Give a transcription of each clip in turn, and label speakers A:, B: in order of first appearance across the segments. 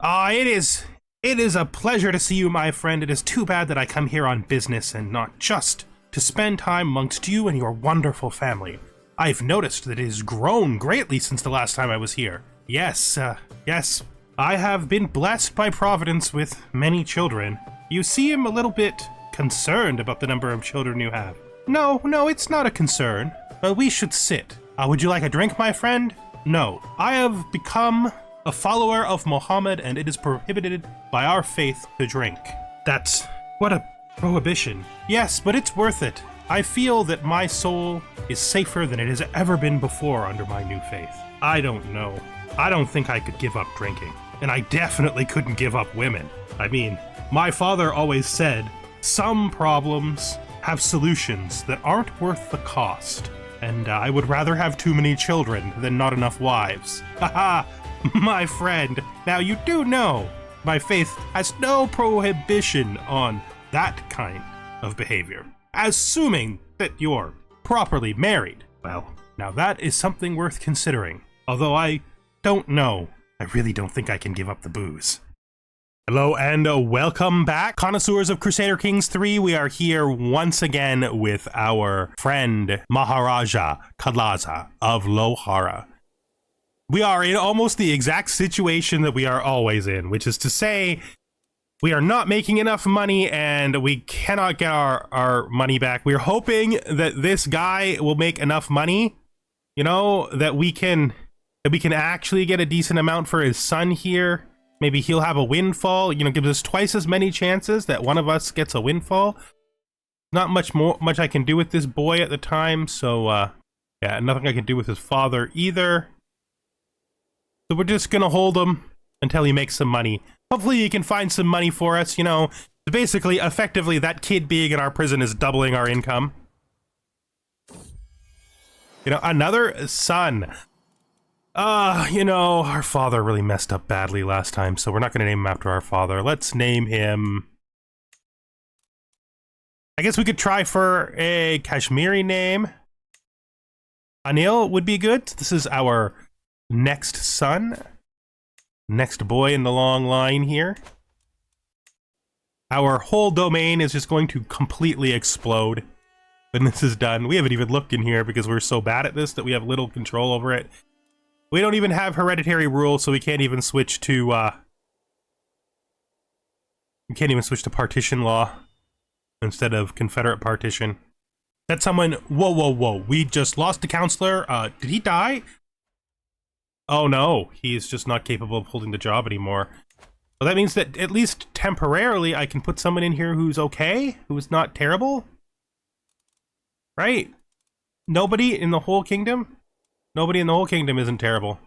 A: It is a pleasure to see you, my friend. It is too bad that I come here on business and not just to spend time amongst you and your wonderful family. I've noticed that it has grown greatly since the last time I was here. Yes, I have been blessed by Providence with many children. You seem a little bit concerned about the number of children you have. No, it's not a concern, but we should sit. Would you like a drink, my friend? No, I have become a follower of Muhammad, and it is prohibited by our faith to drink. What a prohibition. Yes, but it's worth it. I feel that my soul is safer than it has ever been before under my new faith. I don't know. I don't think I could give up drinking. And I definitely couldn't give up women. I mean, my father always said, some problems have solutions that aren't worth the cost. And I would rather have too many children than not enough wives. Haha, my friend. Now you do know, my faith has no prohibition on that kind of behavior. Assuming that you're properly married. Well, now that is something worth considering. Although I don't know. I really don't think I can give up the booze. Hello and welcome back, connoisseurs of Crusader Kings 3. We are here once again with our friend Maharaja Kalasa of Lohara. We are in almost the exact situation that we are always in, which is to say, we are not making enough money and we cannot get our money back. We're hoping that this guy will make enough money, you know, that we can actually get a decent amount for his son here. Maybe he'll have a windfall, you know, gives us twice as many chances that one of us gets a windfall. Not much I can do with this boy at the time, so yeah, nothing I can do with his father either. So we're just gonna hold him until he makes some money. Hopefully he can find some money for us, you know. Basically, effectively, that kid being in our prison is doubling our income. You know, another son. You know, our father really messed up badly last time, so we're not going to name him after our father. Let's name him... I guess we could try for a Kashmiri name. Anil would be good. This is our next son. Next boy in the long line here. Our whole domain is just going to completely explode when this is done. We haven't even looked in here because we're so bad at this that we have little control over it. We don't even have hereditary rule, so we can't even switch to, partition law instead of Confederate partition. That's someone... Whoa. We just lost a counselor. Did he die? Oh no, he's just not capable of holding the job anymore. Well, that means that at least temporarily I can put someone in here who's okay, who's not terrible. Right? Nobody in the whole kingdom? Nobody in the whole kingdom isn't terrible.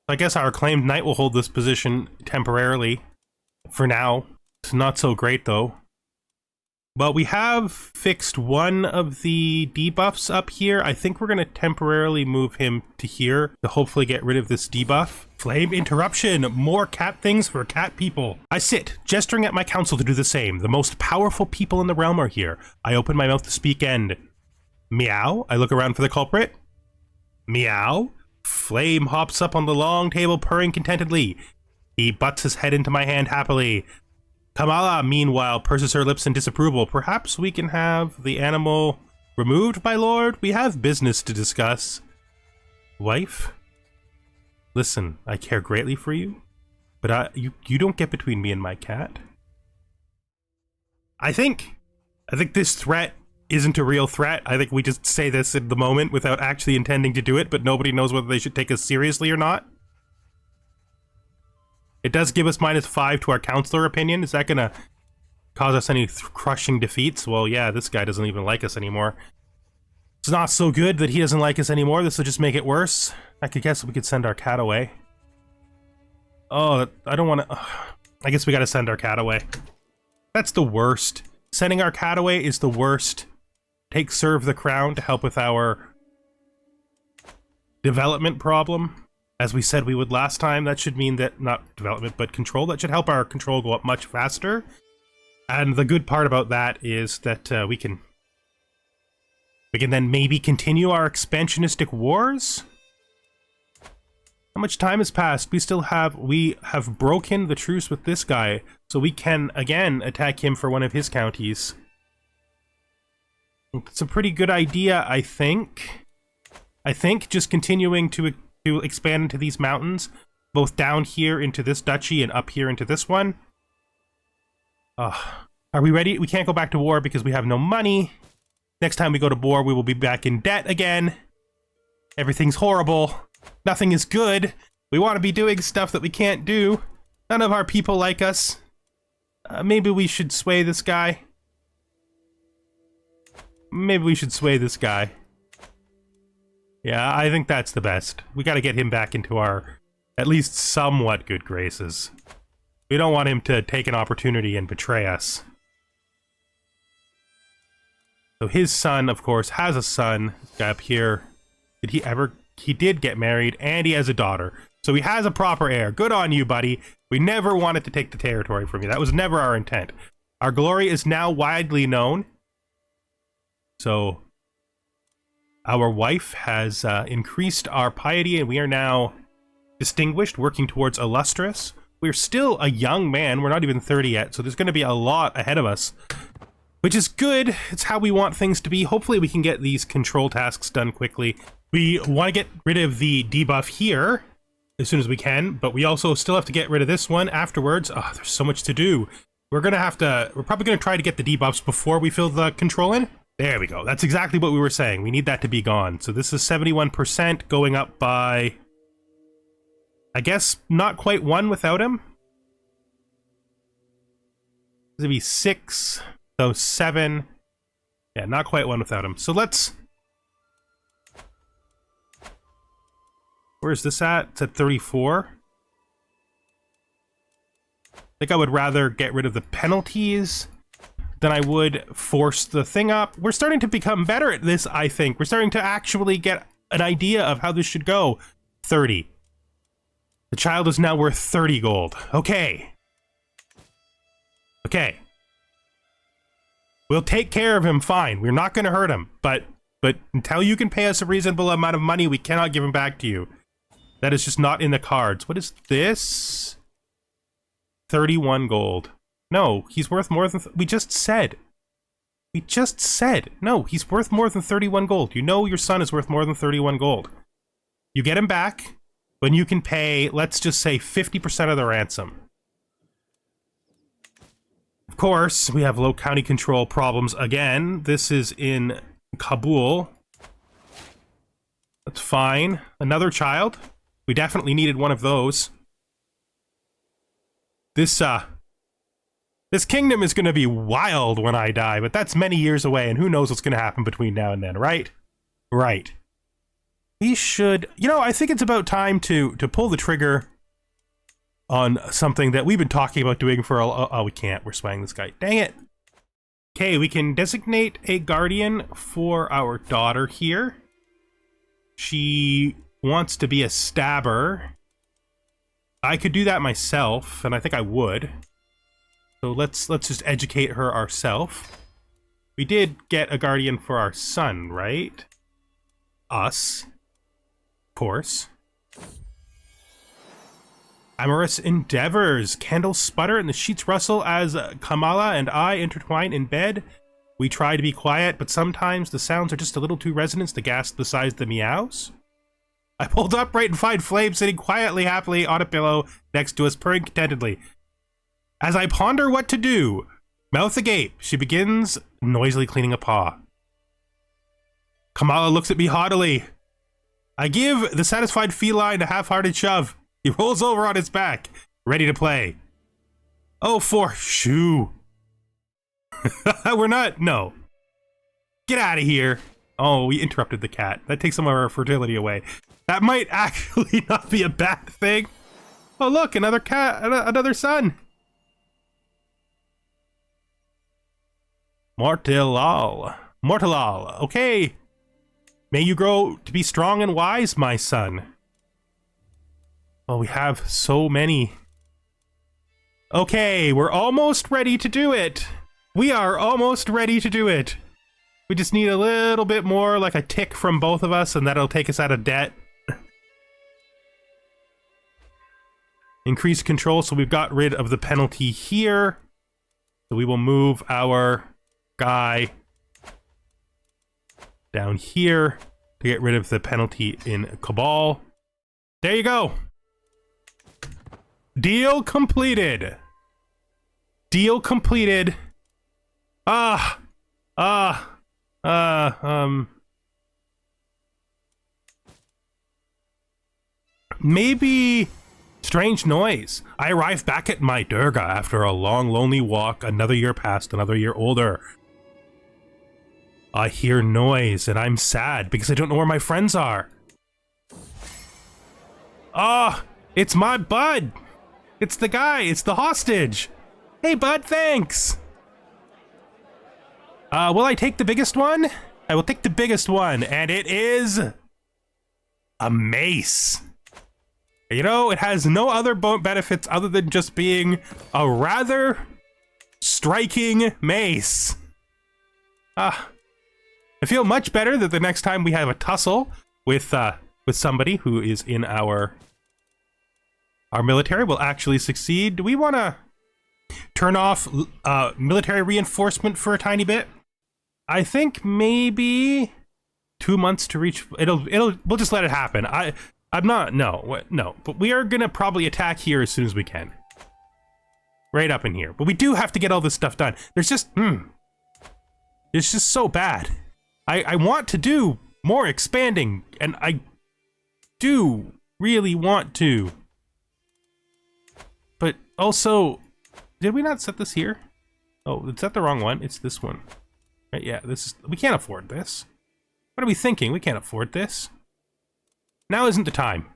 A: I guess our acclaimed knight will hold this position temporarily. For now. It's not so great, though. But we have fixed one of the debuffs up here. I think we're going to temporarily move him to here to hopefully get rid of this debuff. Flame interruption! More cat things for cat people. I sit, gesturing at my council to do the same. The most powerful people in the realm are here. I open my mouth to speak and... Meow? I look around for the culprit. Meow. Flame hops up on the long table, purring contentedly. He butts his head into my hand happily. Kamala, meanwhile, purses her lips in disapproval. Perhaps we can have the animal removed, my lord? We have business to discuss. Wife? Listen, I care greatly for you, but you don't get between me and my cat. I think this threat isn't a real threat. I think we just say this in the moment without actually intending to do it, but nobody knows whether they should take us seriously or not. It does give us -5 to our counselor opinion. Is that gonna cause us any crushing defeats? Well, yeah, this guy doesn't even like us anymore. It's not so good that he doesn't like us anymore. This will just make it worse. I could guess we could send our cat away. Oh, I don't want to... I guess we gotta send our cat away. That's the worst. Sending our cat away is the worst. Take Serve the Crown to help with our development problem. As we said we would last time, that should mean that, not development, but control. That should help our control go up much faster. And the good part about that is that we can then maybe continue our expansionistic wars? How much time has passed? We have broken the truce with this guy, so we can again attack him for one of his counties. It's a pretty good idea, I think. I think just continuing to expand into these mountains, both down here into this duchy and up here into this one. Are we ready? We can't go back to war because we have no money. Next time we go to war, we will be back in debt again. Everything's horrible. Nothing is good. We want to be doing stuff that we can't do. None of our people like us. Maybe we should sway this guy. Maybe we should sway this guy. Yeah, I think that's the best. We gotta get him back into our, at least somewhat good graces. We don't want him to take an opportunity and betray us. So his son, of course, has a son. This guy up here. He did get married, and he has a daughter. So he has a proper heir. Good on you, buddy. We never wanted to take the territory from you. That was never our intent. Our glory is now widely known. So our wife has increased our piety, and we are now distinguished, working towards illustrious. We're still a young man. We're not even 30 yet, so there's going to be a lot ahead of us, which is good. It's how we want things to be. Hopefully we can get these control tasks done quickly. We want to get rid of the debuff here as soon as we can, but we also still have to get rid of this one afterwards. Oh, there's so much to do. We're probably going to try to get the debuffs before we fill the control in. There we go. That's exactly what we were saying. We need that to be gone. So this is 71% going up by, I guess, not quite 1 without him. This would be 6, so 7. Yeah, not quite 1 without him. So let's... Where's this at? It's at 34. I think I would rather get rid of the penalties than I would force the thing up. We're starting to become better at this, I think. We're starting to actually get an idea of how this should go. 30. The child is now worth 30 gold. Okay. Okay. We'll take care of him fine. We're not going to hurt him. But until you can pay us a reasonable amount of money, we cannot give him back to you. That is just not in the cards. What is this? 31 gold. No, he's worth more than... we just said. We just said. No, he's worth more than 31 gold. You know your son is worth more than 31 gold. You get him back when you can pay, let's just say, 50% of the ransom. Of course, we have low county control problems again. This is in Kabul. That's fine. Another child. We definitely needed one of those. This kingdom is going to be wild when I die, but that's many years away, and who knows what's going to happen between now and then, right? Right. We should... You know, I think it's about time to pull the trigger on something that we've been talking about doing for a... Oh, we can't. We're swaying this guy. Dang it. Okay, we can designate a guardian for our daughter here. She wants to be a stabber. I could do that myself, and I think I would. So let's just educate her ourselves. We did get a guardian for our son, right? Us. Of course. Amorous endeavors. Candles sputter and the sheets rustle as Kamala and I intertwine in bed. We try to be quiet, but sometimes the sounds are just a little too resonant to gasp the size of the meows. I pulled upright and find Flame sitting quietly, happily on a pillow next to us, purring contentedly. As I ponder what to do, mouth agape, she begins noisily cleaning a paw. Kamala looks at me haughtily. I give the satisfied feline a half-hearted shove. He rolls over on his back, ready to play. Oh, for shoo. We're not, no. Get out of here. Oh, we interrupted the cat. That takes some of our fertility away. That might actually not be a bad thing. Oh, look, another cat, another son. Mortalal. Okay. May you grow to be strong and wise, my son. Well, we have so many. Okay, we're almost ready to do it. We are almost ready to do it. We just need a little bit more, like a tick from both of us, and that'll take us out of debt. increase control, so we've got rid of the penalty here. So we will move our guy down here to get rid of the penalty in Cabal. There you go. Deal completed. Deal completed. Maybe strange noise. I arrived back at my Durga after a long, lonely walk. Another year passed, another year older. I hear noise and I'm sad because I don't know where my friends are. Ah, it's my bud. It's the guy, it's the hostage. Hey bud, thanks. Will I take the biggest one? I will take the biggest one, and it is a mace. You know, it has no other benefits other than just being a rather striking mace. I feel much better that the next time we have a tussle with somebody who is in our military will actually succeed. Do we want to turn off military reinforcement for a tiny bit? I think maybe 2 months to reach. We'll just let it happen. I'm not. No. But we are gonna probably attack here as soon as we can. Right up in here. But we do have to get all this stuff done. There's just it's just so bad. I want to do more expanding, and I do really want to. But also, did we not set this here? Oh, is that the wrong one? It's this one. Right, yeah, we can't afford this. What are we thinking? We can't afford this. Now isn't the time.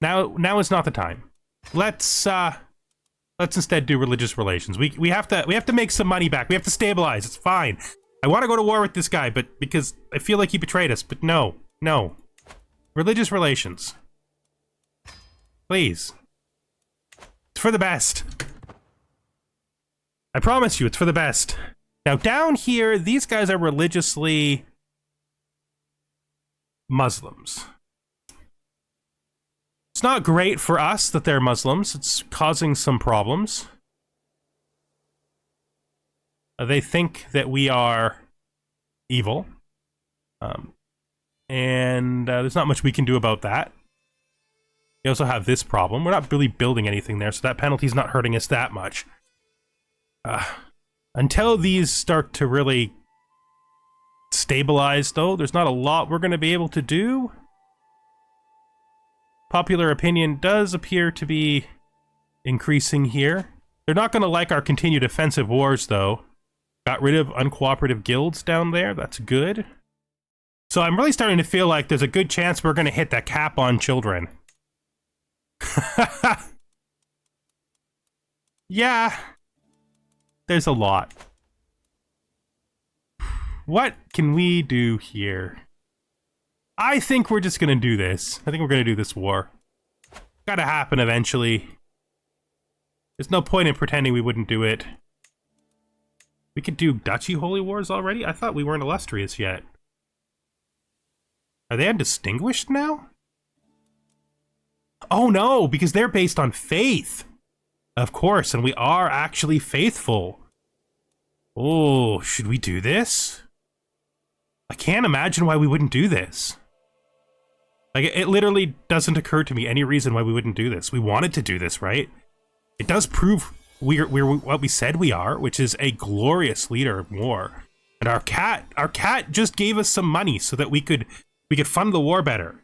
A: Now is not the time. Let's instead do religious relations. We have to make some money back. We have to stabilize. It's fine. I want to go to war with this guy, but because I feel like he betrayed us, but no. Religious relations. Please. It's for the best. I promise you, it's for the best. Now, down here, these guys are religiously Muslims. It's not great for us that they're Muslims. It's causing some problems. They think that we are evil. And there's not much we can do about that. We also have this problem. We're not really building anything there, so that penalty's not hurting us that much. Until these start to really stabilize, though, there's not a lot we're going to be able to do. Popular opinion does appear to be increasing here. They're not going to like our continued offensive wars, though. Got rid of uncooperative guilds down there. That's good. So I'm really starting to feel like there's a good chance we're going to hit that cap on children. Yeah. There's a lot. What can we do here? I think we're just gonna do this. I think we're gonna do this war. Gotta happen eventually. There's no point in pretending we wouldn't do it. We could do Duchy Holy Wars already? I thought we weren't illustrious yet. Are they undistinguished now? Oh no, because they're based on faith. Of course, and we are actually faithful. Oh, should we do this? I can't imagine why we wouldn't do this. Like, it literally doesn't occur to me any reason why we wouldn't do this. We wanted to do this, right? It does prove we're what we said we are, which is a glorious leader of war. And our cat just gave us some money so that we could fund the war better.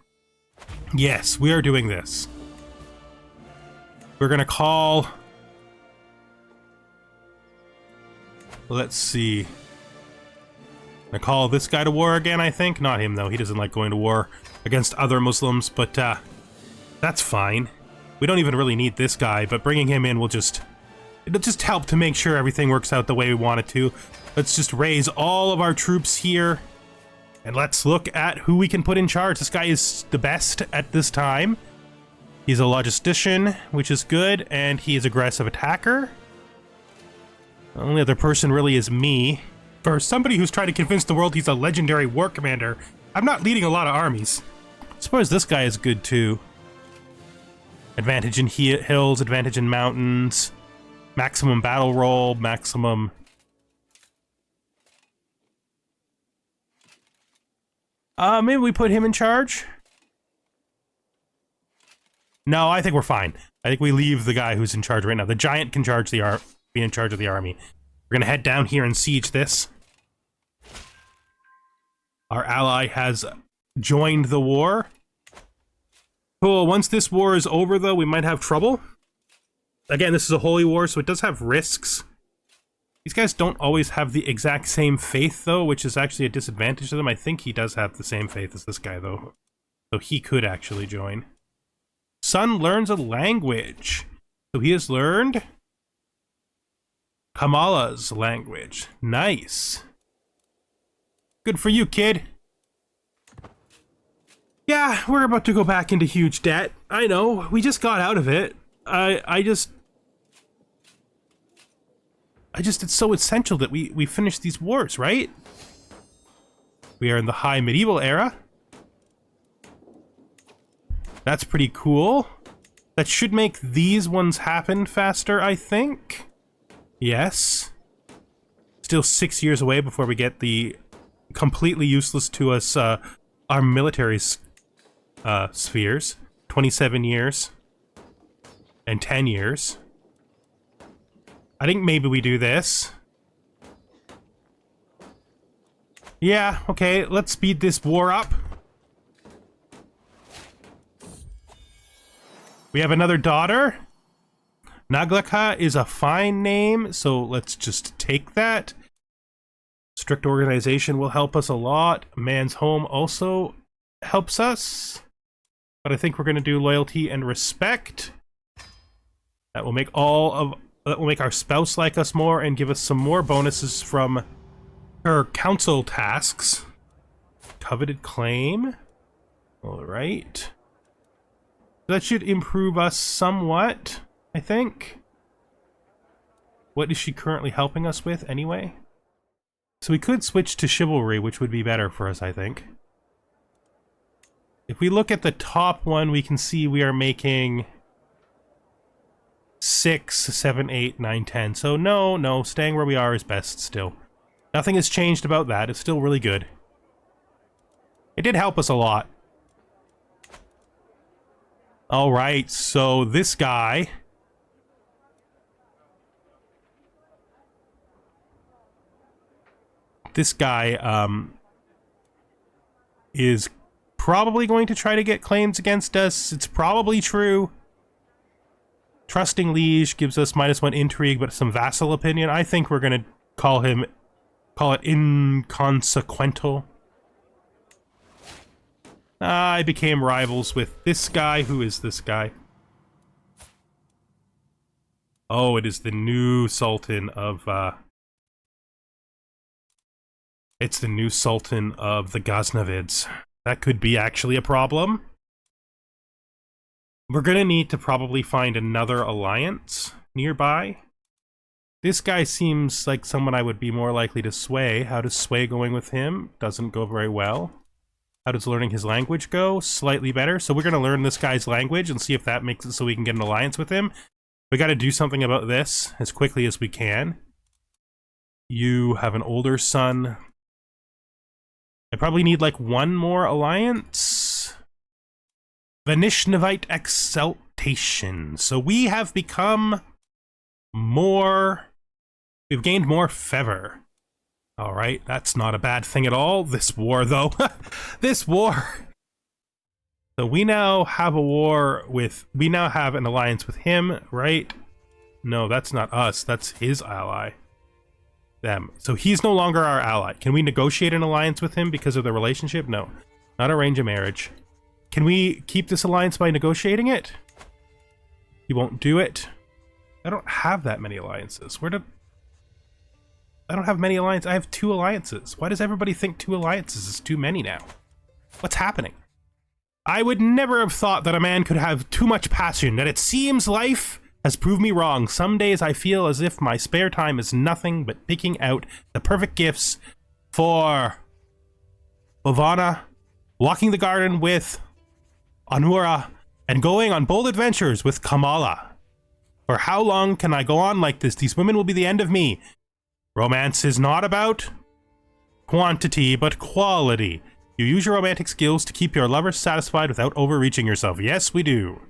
A: Yes, we are doing this. We're gonna call... Let's see. I call this guy to war again, I think. Not him, though. He doesn't like going to war against other Muslims, but that's fine. We don't even really need this guy, but bringing him in will it'll just help to make sure everything works out the way we want it to. Let's just raise all of our troops here, and let's look at who we can put in charge. This guy is the best at this time. He's a logistician, which is good, and he is aggressive attacker. The only other person really is me. For somebody who's trying to convince the world he's a legendary war commander, I'm not leading a lot of armies. I suppose this guy is good too. Advantage in hills, advantage in mountains, maximum battle roll, maximum... maybe we put him in charge? No, I think we're fine. I think we leave the guy who's in charge right now. The giant can be in charge of the army. We're gonna head down here and siege this. Our ally has joined the war. Cool, once this war is over though, we might have trouble. Again, this is a holy war, so it does have risks. These guys don't always have the exact same faith though, which is actually a disadvantage to them. I think he does have the same faith as this guy though. So he could actually join. Son learns a language. So he has learned Kamala's language. Nice. Good for you, kid. Yeah, we're about to go back into huge debt. I know, we just got out of it. I just, it's so essential that we finish these wars, right? We are in the high medieval era. That's pretty cool. That should make these ones happen faster, I think. Yes. Still 6 years away before we get the completely useless to us, our military spheres. 27 years. And 10 years. I think maybe we do this. Yeah, okay, let's speed this war up. We have another daughter. Naglaka is a fine name, so let's just take that. Strict organization will help us a lot. Man's home also helps us. But I think we're going to do loyalty and respect. That will make our spouse like us more and give us some more bonuses from her council tasks. Coveted claim. All right. That should improve us somewhat, I think. What is she currently helping us with anyway? So we could switch to chivalry, which would be better for us, I think. If we look at the top one, we can see we are making 6, 7, 8, 9, 10. So no, staying where we are is best still. Nothing has changed about that. It's still really good. It did help us a lot. Alright, so this guy... is probably going to try to get claims against us. It's probably true. Trusting liege gives us -1 intrigue, but some vassal opinion. I think we're going to call it inconsequential. I became rivals with this guy. Who is this guy? Oh, it is the new Sultan of, it's the new Sultan of the Ghaznavids. That could be actually a problem. We're gonna need to probably find another alliance nearby. This guy seems like someone I would be more likely to sway. How does sway going with him? Doesn't go very well. How does learning his language go? Slightly better. So we're gonna learn this guy's language and see if that makes it so we can get an alliance with him. We gotta do something about this as quickly as we can. You have an older son. I probably need like one more alliance. Vanishnavite exaltation. So we have become more... We've gained more favor. Alright, that's not a bad thing at all. This war, though. This war! So we now have a war with... We now have an alliance with him, right? No, that's not us. That's his ally. Them. So he's no longer our ally. Can we negotiate an alliance with him because of the relationship? No. Not arrange a marriage. Can we keep this alliance by negotiating it? He won't do it. I don't have that many alliances. I don't have many alliances. I have 2 alliances. Why does everybody think 2 alliances is too many now? What's happening? I would never have thought that a man could have too much passion, that it seems life has proved me wrong. Some days I feel as if my spare time is nothing but picking out the perfect gifts for Bhavana, walking the garden with Anura, and going on bold adventures with Kamala. For how long can I go on like this? These women will be the end of me. Romance is not about quantity, but quality. You use your romantic skills to keep your lovers satisfied without overreaching yourself. Yes, we do.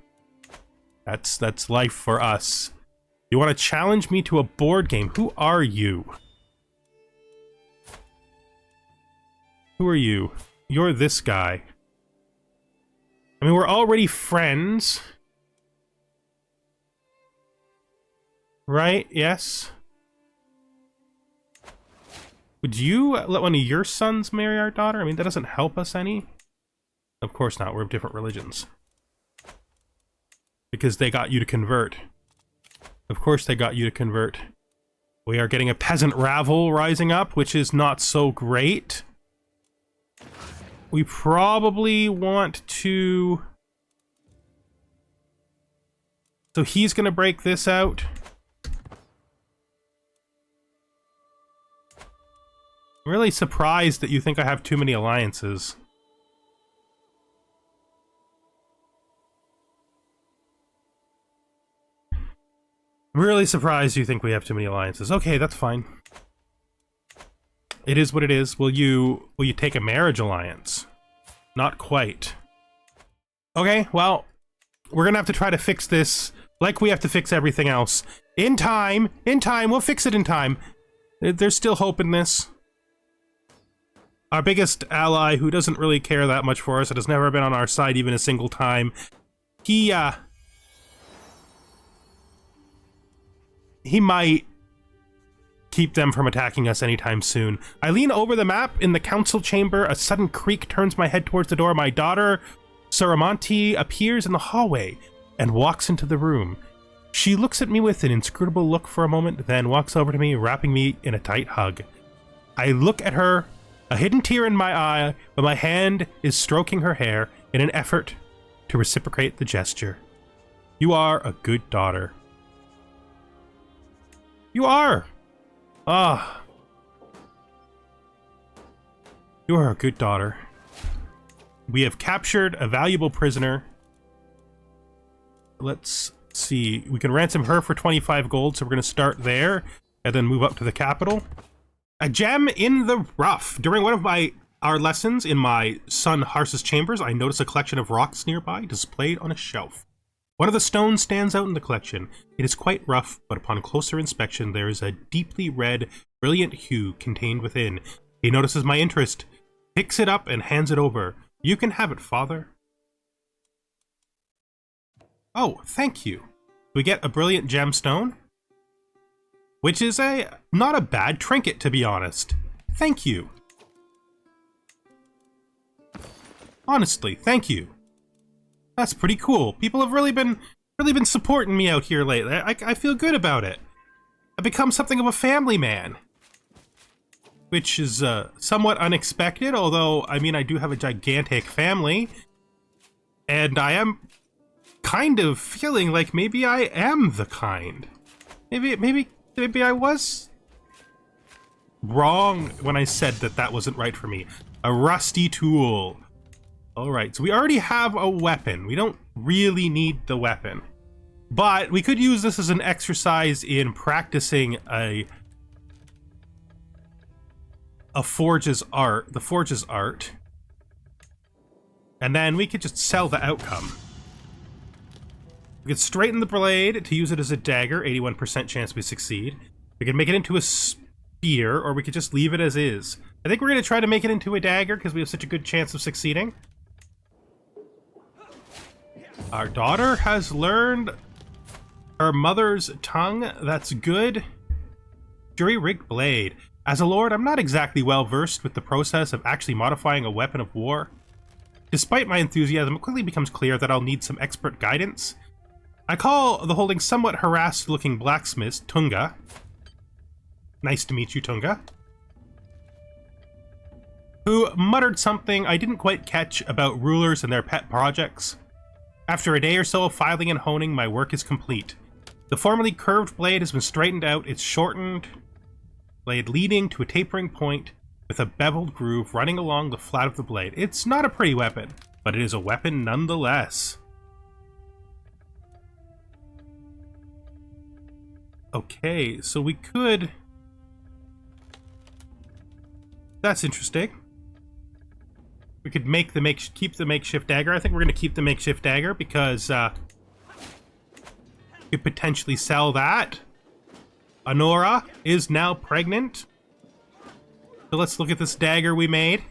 A: That's life for us. You want to challenge me to a board game? Who are you? Who are you? You're this guy. I mean, we're already friends. Right? Yes? Would you let one of your sons marry our daughter? I mean, that doesn't help us any. Of course not. We're of different religions. Because they got you to convert. Of course they got you to convert. We are getting a peasant rabble rising up, which is not so great. We probably want to... So he's gonna break this out. I'm really surprised that you think I have too many alliances. I'm really surprised you think we have too many alliances. Okay, that's fine. It is what it is. Will you take a marriage alliance? Not quite. Okay, well, we're gonna have to try to fix this like we have to fix everything else. In time, we'll fix it in time. There's still hope in this. Our biggest ally, who doesn't really care that much for us and has never been on our side even a single time, he might keep them from attacking us anytime soon. I lean over the map in the council chamber. A sudden creak turns my head towards the door. My daughter, Suramanti, appears in the hallway and walks into the room. She looks at me with an inscrutable look for a moment, then walks over to me, wrapping me in a tight hug. I look at her, a hidden tear in my eye, but my hand is stroking her hair in an effort to reciprocate the gesture. You are a good daughter. You are! Ah. You are a good daughter. We have captured a valuable prisoner. Let's see. We can ransom her for 25 gold, so we're going to start there and then move up to the capital. A gem in the rough. During one of our lessons in my son Hars's chambers, I noticed a collection of rocks nearby displayed on a shelf. One of the stones stands out in the collection. It is quite rough, but upon closer inspection, there is a deeply red, brilliant hue contained within. He notices my interest, picks it up, and hands it over. You can have it, father. Oh, thank you. We get a brilliant gemstone, which is not a bad trinket, to be honest. Thank you. Honestly, thank you. That's pretty cool. People have really been supporting me out here lately. I feel good about it. I've become something of a family man, which is somewhat unexpected. Although, I mean, I do have a gigantic family, and I am kind of feeling like maybe I am the kind. Maybe I was wrong when I said that wasn't right for me. A rusty tool. Alright, so we already have a weapon. We don't really need the weapon. But we could use this as an exercise in practicing the forge's art. And then we could just sell the outcome. We could straighten the blade to use it as a dagger, 81% chance we succeed. We could make it into a spear, or we could just leave it as is. I think we're going to try to make it into a dagger because we have such a good chance of succeeding. Our daughter has learned her mother's tongue. That's good. Jury-rigged blade. As a lord, I'm not exactly well versed with the process of actually modifying a weapon of war. Despite my enthusiasm, it quickly becomes clear that I'll need some expert guidance. I call the holding somewhat harassed-looking blacksmith Tunga. Nice to meet you, Tunga. Who muttered something I didn't quite catch about rulers and their pet projects. After a day or so of filing and honing, my work is complete. The formerly curved blade has been straightened out, its shortened blade leading to a tapering point with a beveled groove running along the flat of the blade. It's not a pretty weapon, but it is a weapon nonetheless. Okay, so we could... That's interesting. We could make the keep the makeshift dagger. I think we're going to keep the makeshift dagger because we could potentially sell that. Honora is now pregnant. So let's look at this dagger we made.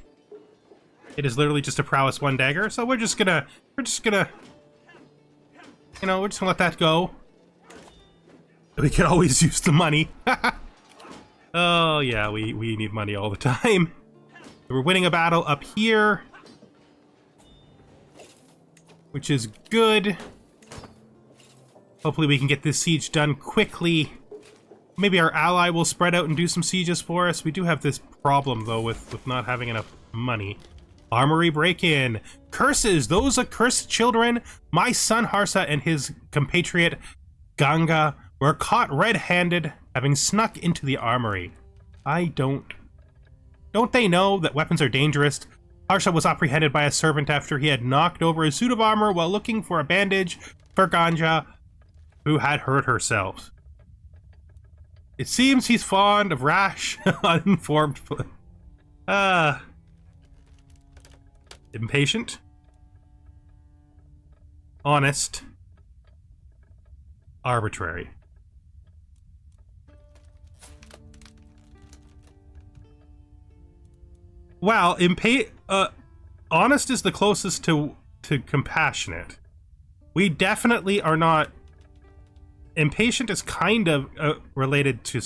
A: It is literally just a prowess 1 dagger. So we're just gonna, you know, we're just gonna let that go. We could always use the money. Oh yeah, we need money all the time. We're winning a battle up here, which is good. Hopefully we can get this siege done quickly. Maybe our ally will spread out and do some sieges for us. We do have this problem, though, with not having enough money. Armory break-in. Curses! Those accursed children! My son Harsa and his compatriot Ganga were caught red-handed, having snuck into the armory. Don't they know that weapons are dangerous? Harsha was apprehended by a servant after he had knocked over a suit of armor while looking for a bandage for Ganja, who had hurt herself. It seems he's fond of rash, uninformed... impatient? Honest? Arbitrary. Well, honest is the closest to compassionate. We definitely are not... Impatient is kind of related to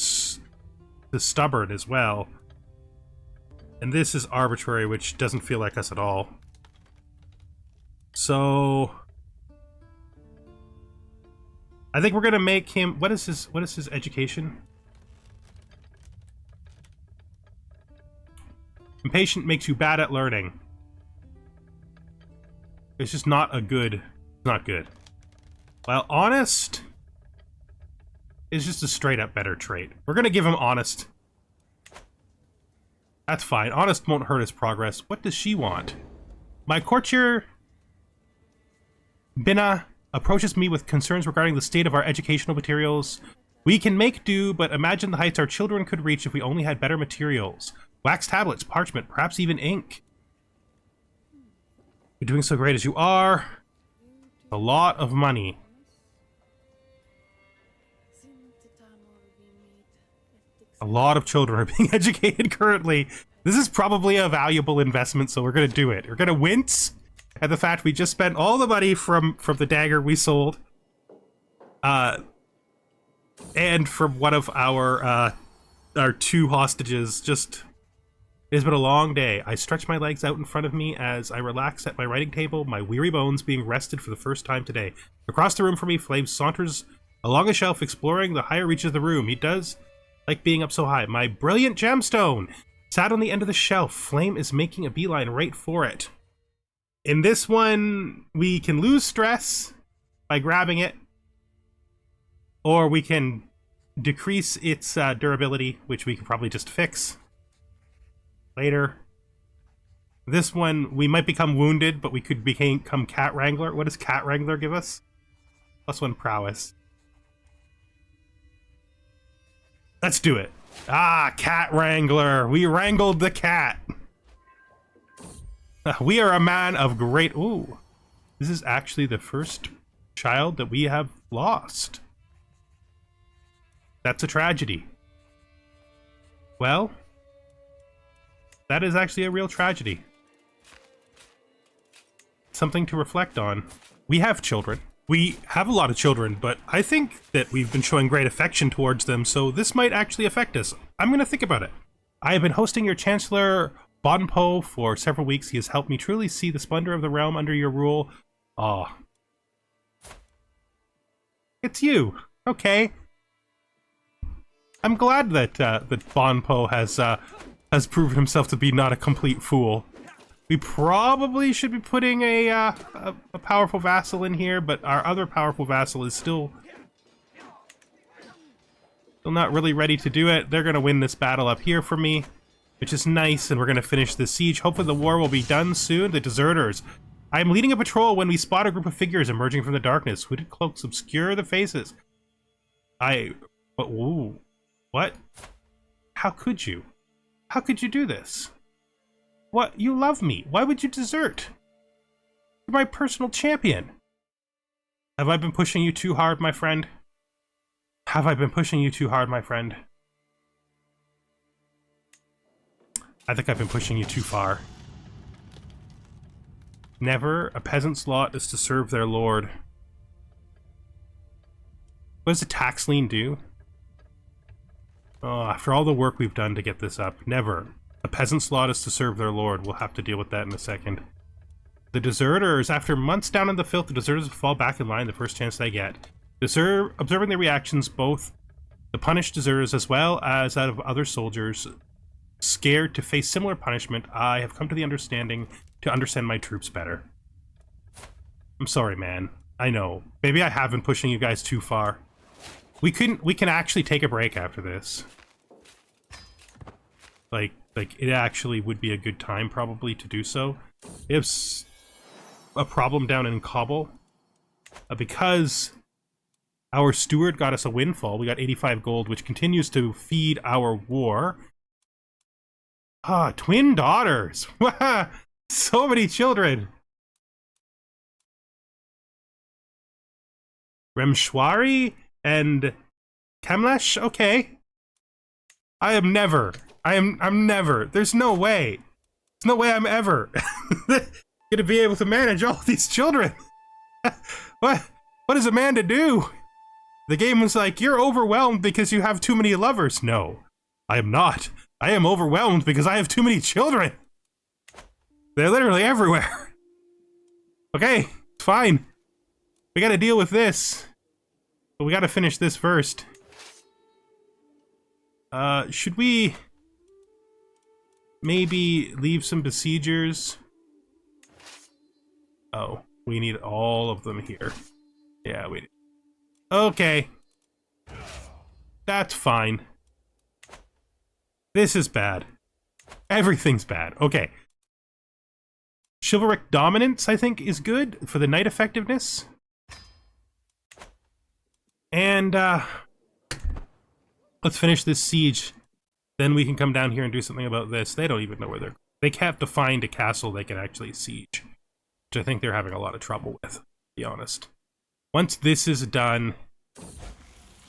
A: stubborn as well. And this is arbitrary, which doesn't feel like us at all. So... I think we're gonna make him... What is his education? Impatient makes you bad at learning. It's just not a good... Not good. While honest... is just a straight-up better trait. We're gonna give him honest. That's fine. Honest won't hurt his progress. What does she want? My courtier... Bina approaches me with concerns regarding the state of our educational materials. We can make do, but imagine the heights our children could reach if we only had better materials. Wax tablets, parchment, perhaps even ink. You're doing so great as you are. A lot of money. A lot of children are being educated currently. This is probably a valuable investment, so we're going to do it. We're going to wince at the fact we just spent all the money from the dagger we sold. And from one of our 2 hostages. Just... It has been a long day. I stretch my legs out in front of me as I relax at my writing table, my weary bones being rested for the first time today. Across the room from me, Flame saunters along a shelf, exploring the higher reaches of the room. He does like being up so high. My brilliant gemstone! Sat on the end of the shelf. Flame is making a beeline right for it. In this one, we can lose stress by grabbing it, or we can decrease its durability, which we can probably just fix later. This one, we might become wounded, but we could become Cat Wrangler. What does Cat Wrangler give us? +1 prowess. Let's do it. Ah, Cat Wrangler. We wrangled the cat. We are a man of great... Ooh. This is actually the first child that we have lost. That's a tragedy. Well... that is actually a real tragedy. Something to reflect on. We have children. We have a lot of children, but I think that we've been showing great affection towards them, so this might actually affect us. I'm going to think about it. I have been hosting your Chancellor Bonpo for several weeks. He has helped me truly see the splendor of the realm under your rule. Aw. It's you. Okay. I'm glad that that Bonpo has proven himself to be not a complete fool. We probably should be putting a powerful vassal in here, but our other powerful vassal is still not really ready to do it. They're going to win this battle up here for me, which is nice, and we're going to finish this siege. Hopefully the war will be done soon. The deserters. I am leading a patrol when we spot a group of figures emerging from the darkness. Hooded cloaks obscure the faces. I But, ooh, what? How could you? How could you do this? What? You love me. Why would you desert? You're my personal champion. Have I been pushing you too hard, my friend? Have I been pushing you too hard, my friend? I think I've been pushing you too far. Never. A peasant's lot is to serve their lord. What does a tax lien do? Oh, after all the work we've done to get this up, never. A peasant's lot is to serve their lord. We'll have to deal with that in a second. The deserters, after months down in the filth, the deserters fall back in line the first chance they get. Observing their reactions, both the punished deserters as well as that of other soldiers, scared to face similar punishment, I have come to the understanding to understand my troops better. I'm sorry, man. I know. Maybe I have been pushing you guys too far. We can actually take a break after this. Like it actually would be a good time probably to do so. It's a problem down in Kabul. Because our steward got us a windfall. We got 85 gold, which continues to feed our war. Ah, twin daughters! So many children! Remshwari and Kamlesh? Okay. I'm never. There's no way. There's no way I'm ever gonna be able to manage all these children. What is a man to do? The game was like, you're overwhelmed because you have too many lovers. No, I am not. I am overwhelmed because I have too many children. They're literally everywhere. Okay, it's fine. We gotta deal with this. But we gotta finish this first. Should we maybe leave some besiegers? Oh, we need all of them here. Yeah, we do. Okay. That's fine. This is bad. Everything's bad. Okay. Chivalric Dominance, I think, is good for the knight effectiveness. And, let's finish this siege. Then we can come down here and do something about this. They don't even know where they're... They have to find a castle they can actually siege. Which I think they're having a lot of trouble with, to be honest. Once this is done,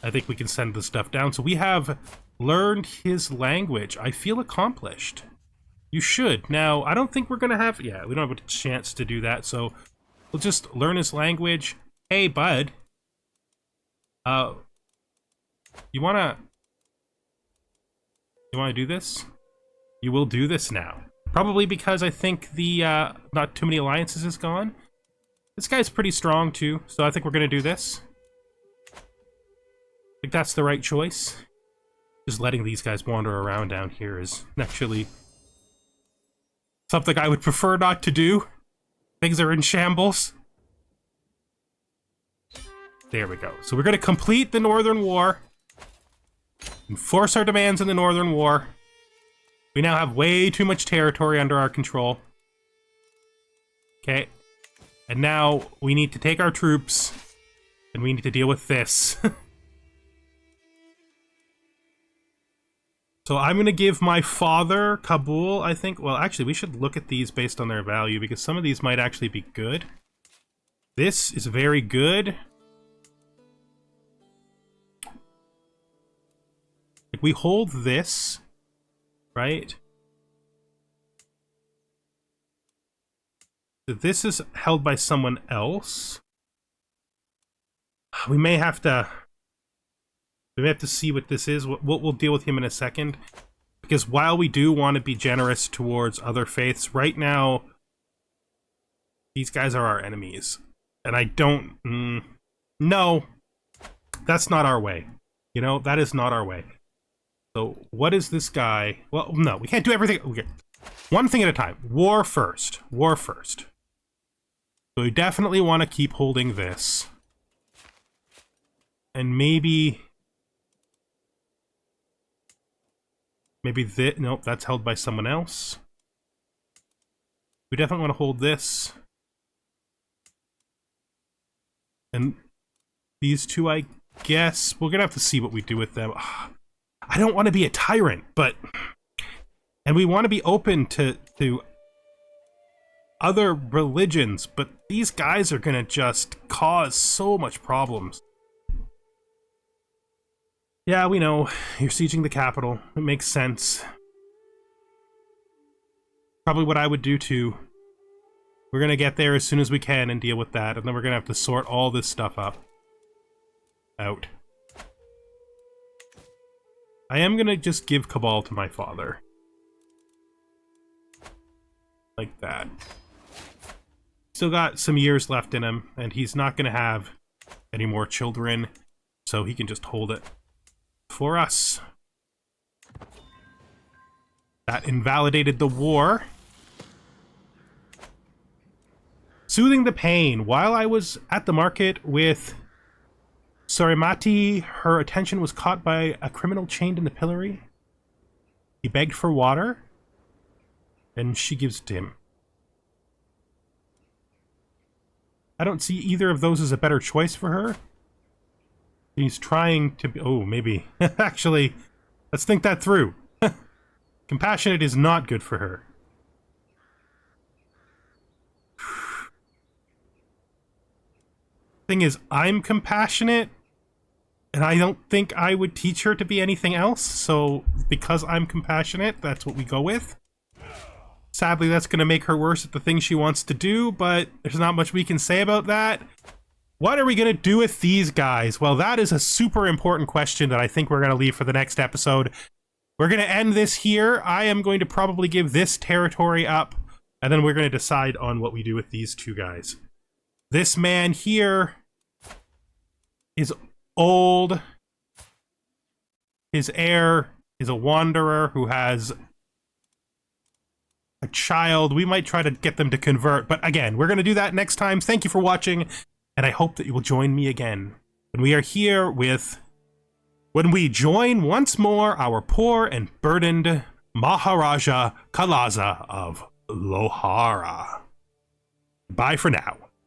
A: I think we can send the stuff down. So we have learned his language. I feel accomplished. You should. Now, I don't think we're going to have... Yeah, we don't have a chance to do that, so we'll just learn his language. Hey, bud. You wanna do this? You will do this now. Probably because I think the, not too many alliances is gone. This guy's pretty strong, too, so I think we're gonna do this. I think that's the right choice. Just letting these guys wander around down here is actually something I would prefer not to do. Things are in shambles. There we go. So we're going to complete the Northern War. Enforce our demands in the Northern War. We now have way too much territory under our control. Okay. And now we need to take our troops. And we need to deal with this. So I'm going to give my father Kabul, I think. Well, actually, we should look at these based on their value. Because some of these might actually be good. This is very good. We hold this, right? This is held by someone else. We may have to see what this is. We'll deal with him in a second. Because while we do want to be generous towards other faiths, right now, these guys are our enemies. And I don't... no, that's not our way. You know, that is not our way. So, what is this guy? Well, no, we can't do everything. Okay. One thing at a time. War first. War first. So, we definitely want to keep holding this. And maybe... Maybe this... Nope, that's held by someone else. We definitely want to hold this. And these two, I guess we're gonna have to see what we do with them. I don't want to be a tyrant, but... And we want to be open to other religions, but these guys are gonna just cause so much problems. Yeah, we know. You're sieging the capital. It makes sense. Probably what I would do too. We're gonna get there as soon as we can and deal with that, and then we're gonna have to sort all this stuff out. I am gonna just give Cabal to my father. Like that. Still got some years left in him, and he's not gonna have any more children, so he can just hold it for us. That invalidated the war. Soothing the pain. While I was at the market with Sorimati, her attention was caught by a criminal chained in the pillory. He begged for water, and she gives it to him. I don't see either of those as a better choice for her. He's trying to be... Oh, maybe. Actually, let's think that through. Compassionate is not good for her. Thing is, I'm compassionate, and I don't think I would teach her to be anything else, so because I'm compassionate, that's what we go with. Sadly, that's going to make her worse at the things she wants to do, but there's not much we can say about that. What are we going to do with these guys? Well, that is a super important question that I think we're going to leave for the next episode. We're going to end this here. I am going to probably give this territory up, and then we're going to decide on what we do with these two guys. This man here is old. His heir is a wanderer who has a child. We might try to get them to convert, but again, we're going to do that next time. Thank you for watching, and I hope that you will join me again when we are here with... When we join once more our poor and burdened Maharaja Kalasa of Lohara. Bye for now.